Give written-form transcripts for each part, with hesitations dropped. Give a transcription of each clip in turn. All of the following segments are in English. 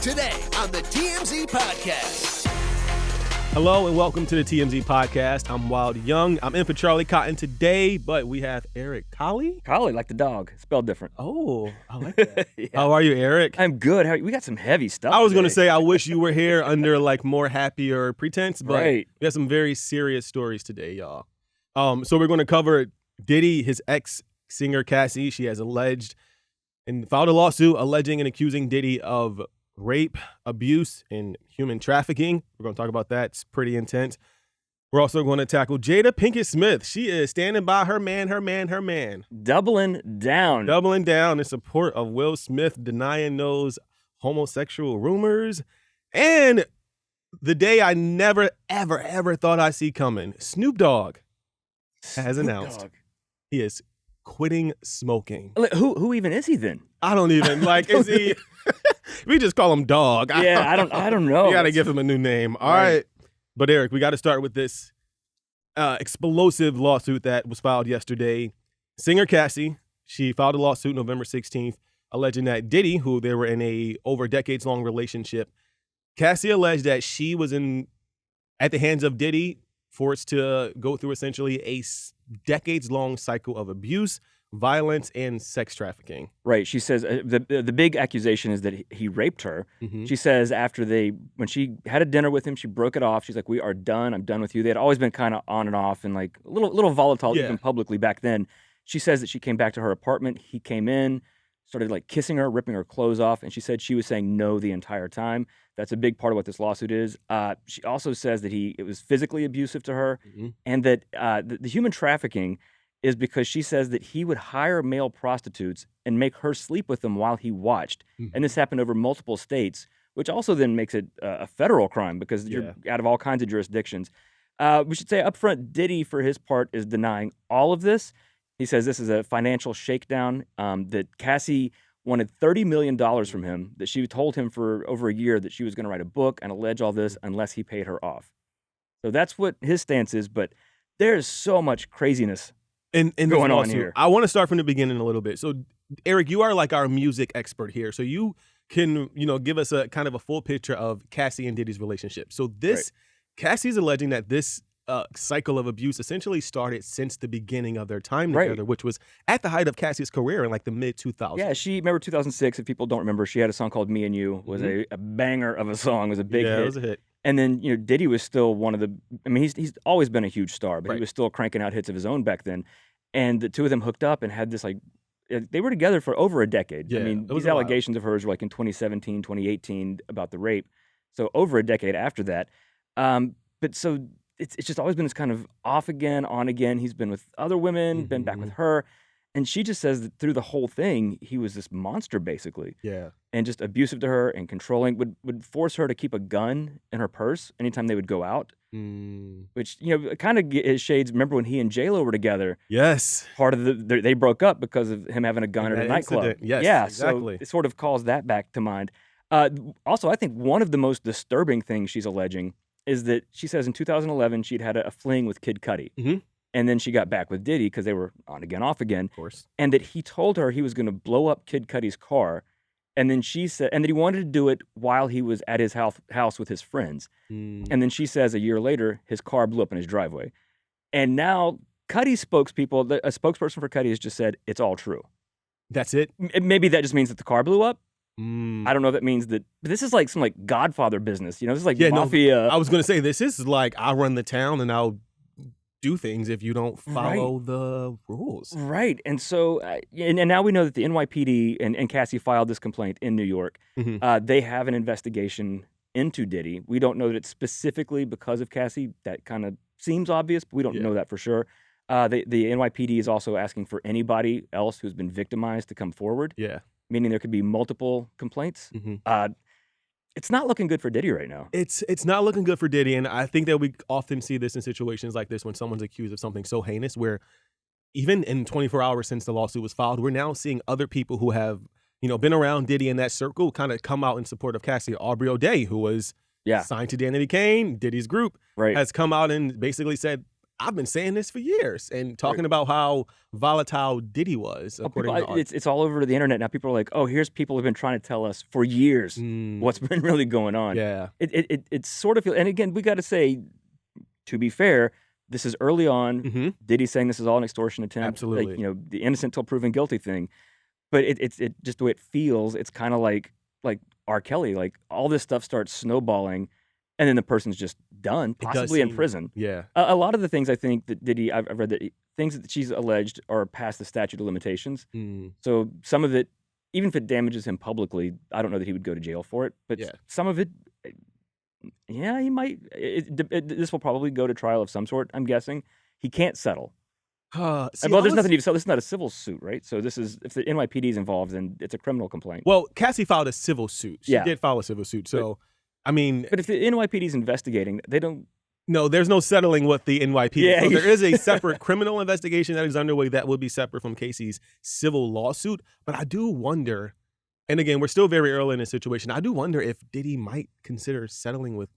Today on the TMZ Podcast. Hello and welcome to the TMZ Podcast. I'm Wyld Young. I'm in for Charlie Cotton today, but we have Eric Colley. Colley, like the dog, spelled different. Oh, I like that. Yeah. How are you, Eric? I'm good. How are you? We got some heavy stuff. I was going to today. say I wish you were here under like more happier pretense, but Right. we have some very serious stories today, y'all. So we're going to cover Diddy, his ex-singer Cassie. She has alleged and filed a lawsuit alleging and accusing Diddy of rape, abuse, and human trafficking. We're going to talk about that. It's pretty intense. We're also going to tackle Jada Pinkett Smith. She is standing by her man. Doubling down. Doubling down in support of Will Smith, denying those homosexual rumors. And the day I never, ever thought I'd see coming, Snoop Dogg has announced he is quitting smoking. Who even is he then? I don't even, like, is he... We just call him Dog. Yeah, I don't know. We got to give him a new name. All right. But Eric, we got to start with this explosive lawsuit that was filed yesterday. Singer Cassie, she filed a lawsuit November 16th, alleging that Diddy, who they were in a over decades-long relationship, Cassie alleged that she was at the hands of Diddy, forced to go through essentially a decades-long cycle of abuse, violence, and sex trafficking. Right. She says the big accusation is that he raped her. Mm-hmm. She says when she had a dinner with him, she broke it off. She's like, "We are done. I'm done with you." They had always been kind of on and off and like a little volatile even publicly back then. She says that she came back to her apartment. He came in, started like kissing her, ripping her clothes off, and she said she was saying no the entire time. That's a big part of what this lawsuit is. She also says that it was physically abusive to her, and that the human trafficking is because she says that he would hire male prostitutes and make her sleep with them while he watched. And this happened over multiple states, which also then makes it a federal crime because you're out of all kinds of jurisdictions. We should say up front, Diddy, for his part, is denying all of this. He says this is a financial shakedown, that Cassie wanted $30 million from him, that she told him for over a year that she was going to write a book and allege all this unless he paid her off. So that's what his stance is, but there's so much craziness in going on lawsuit. here. I want to start from the beginning a little bit. So, Eric, you are like our music expert here. So you can, give us a kind of a full picture of Cassie and Diddy's relationship. So Cassie's alleging that this cycle of abuse essentially started since the beginning of their time together, which was at the height of Cassie's career in like the mid-2000s. Yeah, remember 2006, if people don't remember, she had a song called Me and You, was a banger of a song, it was a big hit. Yeah, it was a hit. And then, Diddy was still one of the, he's always been a huge star, but he was still cranking out hits of his own back then. And the two of them hooked up and had this they were together for over a decade. Yeah, these allegations of hers were like in 2017, 2018 about the rape. So over a decade after that. But so it's just always been this kind of off again, on again. He's been with other women, been back with her. And she just says that through the whole thing, he was this monster, basically. Yeah. And just abusive to her and controlling, would force her to keep a gun in her purse anytime they would go out. Which, kind of shades, remember when he and J-Lo were together? Yes. Part of they broke up because of him having a gun at a nightclub. Incident. Yes, yeah, exactly. So it sort of calls that back to mind. Also, I think one of the most disturbing things she's alleging is that she says in 2011 she'd had a fling with Kid Cudi. And then she got back with Diddy because they were on again, off again. Of course. And that he told her he was going to blow up Kid Cudi's car. And then she said, and that he wanted to do it while he was at his house with his friends. And then she says a year later, his car blew up in his driveway. And now Cudi's spokespeople, a spokesperson for Cudi has just said it's all true. That's it? Maybe that just means that the car blew up. I don't know if that means that, but this is like some Godfather business. This is like mafia. No, I was going to say, this is like, I run the town and I'll do things if you don't follow the rules. Right. And so, and now we know that the NYPD and Cassie filed this complaint in New York. They have an investigation into Diddy. We don't know that it's specifically because of Cassie. That kind of seems obvious, but we don't know that for sure. The NYPD is also asking for anybody else who's been victimized to come forward. Yeah. Meaning there could be multiple complaints. It's not looking good for Diddy right now. It's not looking good for Diddy, and I think that we often see this in situations like this when someone's accused of something so heinous where even in 24 hours since the lawsuit was filed, we're now seeing other people who have, been around Diddy in that circle kind of come out in support of Cassie. Aubrey O'Day, who was signed to Danity Kane, Diddy's group, has come out and basically said, I've been saying this for years and talking about how volatile Diddy was. It's all over the internet now. People are like, oh, here's people who've been trying to tell us for years what's been really going on. Yeah. It sort of feels, and again, we got to say, to be fair, this is early on. Diddy saying this is all an extortion attempt. Absolutely. Like, the innocent till proven guilty thing. But it's just the way it feels. It's kind of like R. Kelly. Like, all this stuff starts snowballing, and then the person's just done, possibly in prison. Yeah. A lot of the things I think that Diddy, I've read that things that she's alleged are past the statute of limitations. So some of it, even if it damages him publicly, I don't know that he would go to jail for it. But some of it, yeah, he might. This will probably go to trial of some sort, I'm guessing. He can't settle. Well, there's nothing to settle. This is not a civil suit, right? So this is, if the NYPD is involved, then it's a criminal complaint. Well, Cassie filed a civil suit. She did file a civil suit. So, but if the NYPD is investigating, they don't. No, there's no settling with the NYPD. Yeah. So there is a separate criminal investigation that is underway that would be separate from Cassie's civil lawsuit. But I do wonder, and again, we're still very early in this situation, I do wonder if Diddy might consider settling with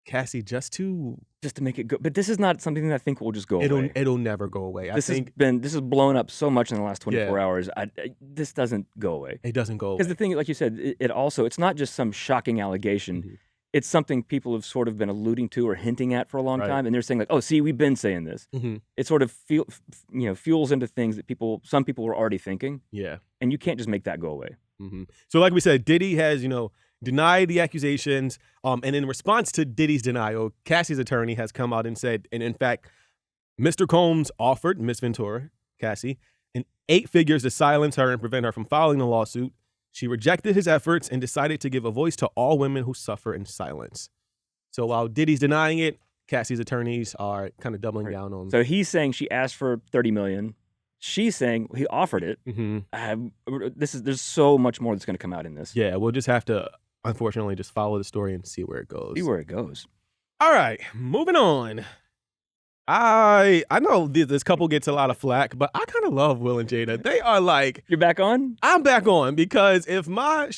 Cassie just to make it go. But this is not something that I think will just go away. It'll never go away. This has blown up so much in the last 24 hours. This doesn't go away. It doesn't go away. Because the thing, like you said, it's not just some shocking allegation. It's something people have sort of been alluding to or hinting at for a long time, and they're saying like, "Oh, see, we've been saying this." It sort of fuels into things that some people were already thinking. Yeah, and you can't just make that go away. So, like we said, Diddy has denied the accusations, and in response to Diddy's denial, Cassie's attorney has come out and said, and in fact, Mr. Combs offered Miss Ventura, Cassie, in 8 figures to silence her and prevent her from filing the lawsuit. She rejected his efforts and decided to give a voice to all women who suffer in silence. So while Diddy's denying it, Cassie's attorneys are kind of doubling down on. So he's saying she asked for $30 million. She's saying he offered it. There's so much more that's going to come out in this. Yeah, we'll just have to, unfortunately, just follow the story and see where it goes. All right, moving on. I know this couple gets a lot of flack, but I kind of love Will and Jada. They are like... You're back on? I'm back on, because if my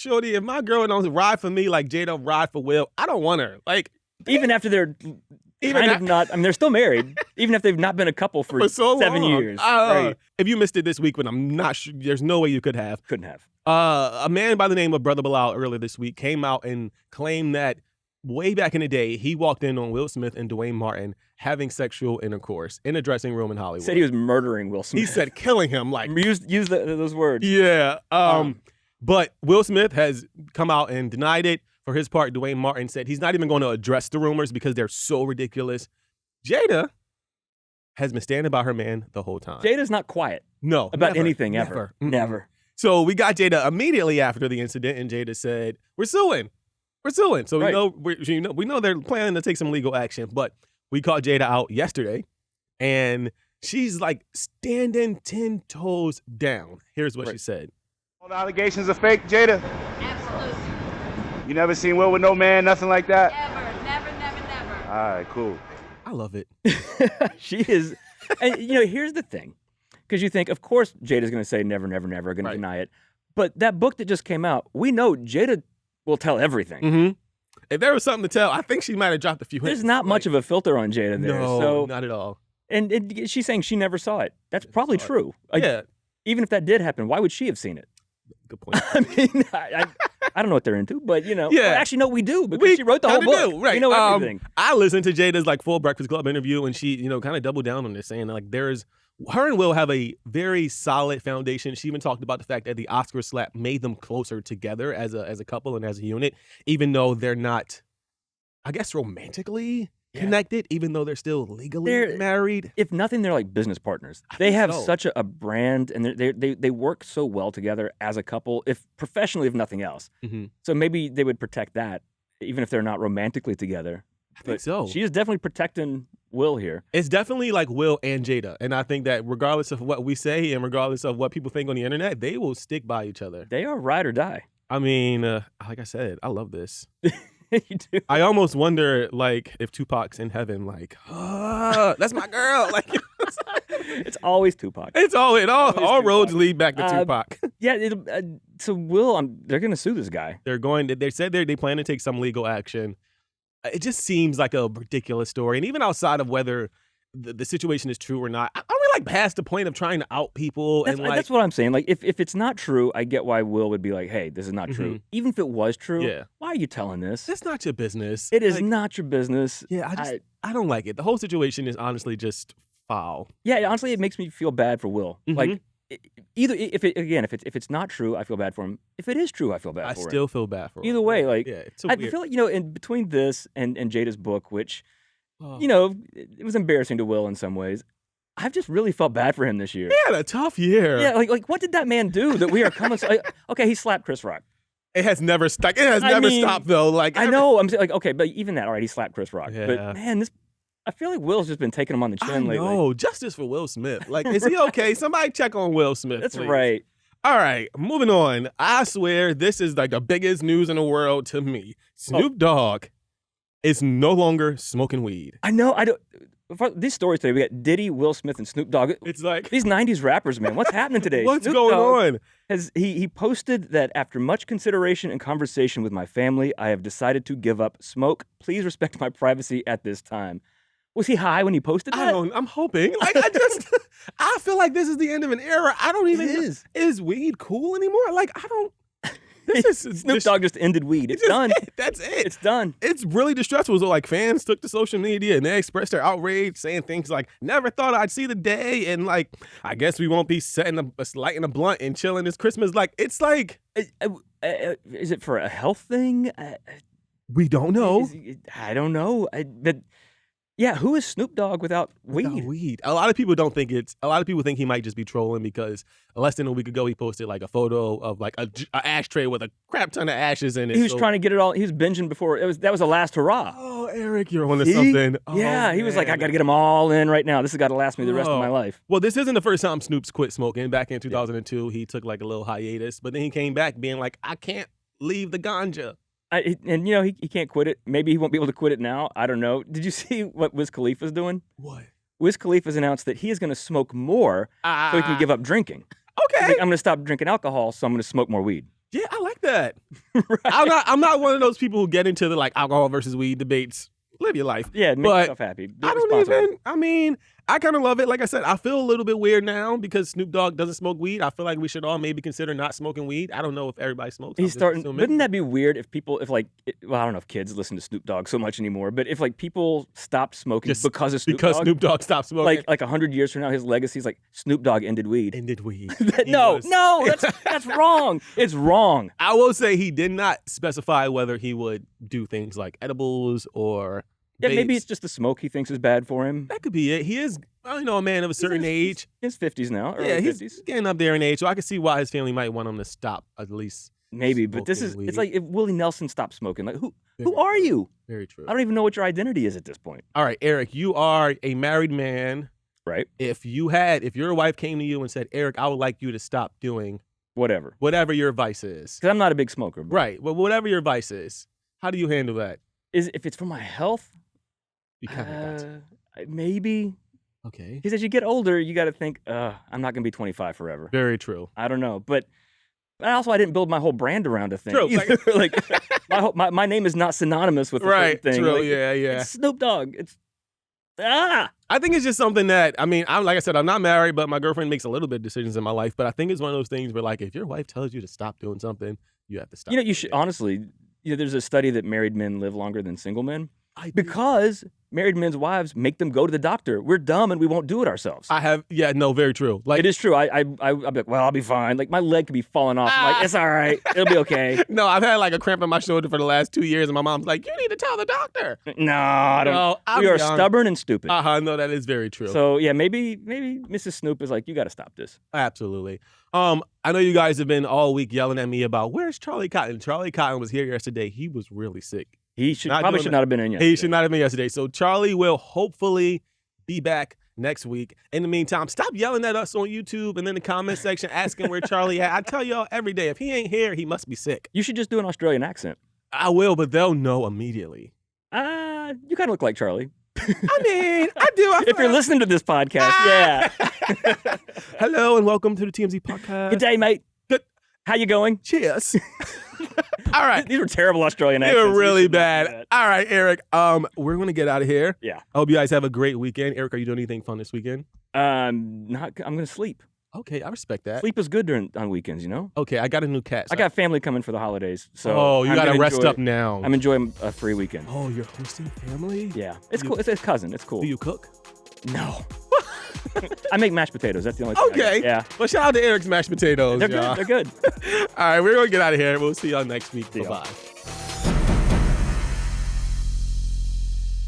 girl don't ride for me like Jada ride for Will, I don't want her. Like, even after they're not... I mean, they're still married, even if they've not been a couple for so 7 years. Right. If you missed it this week, but I'm not sure, there's no way you could have. Couldn't have. A man by the name of Brother Bilal earlier this week came out and claimed that way back in the day, he walked in on Will Smith and Duane Martin having sexual intercourse in a dressing room in Hollywood. Said he was murdering Will Smith. He said killing him. Like, use those words. Yeah. But Will Smith has come out and denied it. For his part, Duane Martin said he's not even going to address the rumors because they're so ridiculous. Jada has been standing by her man the whole time. Jada's not quiet. No. About anything ever. Never. So we got Jada immediately after the incident, and Jada said, "We're suing. We're suing." So we know they're planning to take some legal action. But we caught Jada out yesterday, and she's like standing 10 toes down. Here's what she said. All the allegations are fake, Jada? Absolutely. You never seen Will with no man, nothing like that? Ever. Never. All right, cool. I love it. She is. And, here's the thing. Because you think, of course, Jada's going to say never, going to deny it. But that book that just came out, we know Jada will tell everything. If there was something to tell, I think she might have dropped a few hints. There's not much of a filter on Jada there. No, not at all. And she's saying she never saw it. That's probably true. Yeah. Even if that did happen, why would she have seen it? Good point. I mean, I don't know what they're into, but Yeah. Well, actually, no, we do, because she wrote the whole book. Right. We know everything. I listened to Jada's full Breakfast Club interview, and she, kind of doubled down on this, saying her and Will have a very solid foundation. She even talked about the fact that the Oscar slap made them closer together as a couple and as a unit, even though they're not, I guess, romantically connected, even though they're still legally married. If nothing, they're like business partners. They have such a brand, and they work so well together as a couple, if professionally, if nothing else. So maybe they would protect that, even if they're not romantically together. I think so. She is definitely protecting Will here. It's definitely like Will and Jada. And I think that regardless of what we say and regardless of what people think on the internet, they will stick by each other. They are ride or die. I mean, like I said, I love this. You do. I almost wonder, if Tupac's in heaven, that's my girl. It's always Tupac. It's all roads lead back to Tupac. Yeah. So Will, they're going to sue this guy. They said they plan to take some legal action. It just seems like a ridiculous story. And even outside of whether the situation is true or not. Are we like past the point of trying to out people? That's what I'm saying. Like, if it's not true, I get why Will would be like, hey, this is not true. Even if it was true, why are you telling this? It's not your business. It is not your business. Yeah, I don't like it. The whole situation is honestly just foul. Yeah, honestly, it makes me feel bad for Will. Like, either if it's not true, I feel bad for him. If it is true, I feel bad for him. I still feel bad for him. Either way, like, it's so I weird. feel like, in between this and Jada's book, which, it was embarrassing to Will in some ways, I've just really felt bad for him this year. He had a tough year. Yeah, like what did that man do that we are coming? Okay, he slapped Chris Rock. It has never stopped. It has never stopped though. Like I know. I'm like, okay, but even that, all right, he slapped Chris Rock. Yeah. But man, I feel like Will's just been taking him on the chin lately. No, justice for Will Smith. Like, is he okay? Somebody check on Will Smith. That's please. right. All right, moving on. I swear this is like the biggest news in the world to me. Snoop Dogg is no longer smoking weed. I know. I don't. These stories today, we got Diddy, Will Smith, and Snoop Dogg. It's like these '90s rappers, man. What's happening today? What's Snoop going Dogg on? He posted that after much consideration and conversation with my family, I have decided to give up smoke. Please respect my privacy at this time. Was he high when he posted that? I'm hoping. Like, I feel like this is the end of an era. I don't even. Is weed cool anymore? Like, I don't. Snoop Dogg just ended weed. It's done. That's it. It's done. It's really distressful. So, like, fans took to social media and they expressed their outrage, saying things like, never thought I'd see the day. And, like, I guess we won't be lighting a blunt and chilling this Christmas. Like, it's like. Is it for a health thing? We don't know. I don't know. Yeah, who is Snoop Dogg without weed? Without weed. A lot of people think he might just be trolling because less than a week ago he posted like a photo of like a ashtray with a crap ton of ashes in it. He was trying to get it all. He was binging before. That was the last hurrah. Oh, Eric, you're on to something. Oh, yeah, he was like, I got to get them all in right now. This has got to last me the rest of my life. Well, this isn't the first time Snoop's quit smoking. Back in 2002, he took like a little hiatus, but then he came back being like, I can't leave the ganja. He can't quit it. Maybe he won't be able to quit it now. I don't know. Did you see what Wiz Khalifa's doing? What? Wiz Khalifa's announced that he is going to smoke more so he can give up drinking. Okay. He's like, I'm going to stop drinking alcohol, so I'm going to smoke more weed. Yeah, I like that. Right. I'm not one of those people who get into the like alcohol versus weed debates. Live your life. Yeah, make yourself happy. I kind of love it. Like I said, I feel a little bit weird now because Snoop Dogg doesn't smoke weed. I feel like we should all maybe consider not smoking weed. I don't know if everybody smokes. Wouldn't that be weird if people, I don't know if kids listen to Snoop Dogg so much anymore, but if like people stopped smoking because of Snoop Dogg. Because Snoop Dogg stopped smoking. Like 100 years from now, his legacy is like Snoop Dogg ended weed. No, that's wrong. It's wrong. I will say he did not specify whether he would do things like edibles or. Yeah, maybe it's just the smoke he thinks is bad for him. That could be it. He is, a man of a certain age. His 50s now. Yeah, he's 50s. Getting up there in age, so I can see why his family might want him to stop at least. Maybe, but it's like if Willie Nelson stopped smoking. Like, who are you? Very true. I don't even know what your identity is at this point. All right, Eric, you are a married man. Right. If your wife came to you and said, Eric, I would like you to stop doing whatever your vice is. Because I'm not a big smoker. Right. Well, whatever your vice is, how do you handle that? If it's for my health? Maybe. Okay. Because as you get older, you got to think, I'm not going to be 25 forever. Very true. I don't know. But I didn't build my whole brand around a thing. True. Like my name is not synonymous with a certain thing. True. Like, yeah. It's Snoop Dogg. I think it's just something that, like I said, I'm not married, but my girlfriend makes a little bit of decisions in my life. But I think it's one of those things where, like, if your wife tells you to stop doing something, you have to stop. You should, honestly, there's a study that married men live longer than single men. Because married men's wives make them go to the doctor. We're dumb and we won't do it ourselves. Very true. Like, it is true. I'll be like, well, I'll be fine. Like, my leg could be falling off. I'm like, it's all right. It'll be okay. No, I've had like a cramp in my shoulder for the last 2 years, and my mom's like, you need to tell the doctor. No, I don't. We are stubborn and stupid. No, that is very true. So yeah, maybe Mrs. Snoop is like, you got to stop this. Absolutely. I know you guys have been all week yelling at me about where's Charlie Cotton. Charlie Cotton was here yesterday. He was really sick. He should not have been in yesterday. He should not have been yesterday. So Charlie will hopefully be back next week. In the meantime, stop yelling at us on YouTube and in the comment section asking where Charlie at. I tell y'all every day, if he ain't here, he must be sick. You should just do an Australian accent. I will, but they'll know immediately. You kind of look like Charlie. I do. If you're listening to this podcast, yeah. Hello and welcome to the TMZ podcast. Good day, mate. How you going? Cheers. All right. These were terrible Australian They accents. were really should not do bad. that. All right, Eric. We're going to get out of here. Yeah. I hope you guys have a great weekend. Eric, are you doing anything fun this weekend? I'm going to sleep. Okay, I respect that. Sleep is good on weekends, you know? Okay, I got a new cat. I got family coming for the holidays, so Oh, you I'm got to gonna rest enjoy- up now. I'm enjoying a free weekend. Oh, you're hosting family? Yeah, it's cool. It's a cousin. It's cool. Do you cook? No. I make mashed potatoes. That's the only thing I Okay. do. Yeah. Well, shout out to Eric's mashed potatoes. They're y'all. good. They're good. All right, we're going to get out of here. We'll see y'all next week. See y'all. Bye-bye.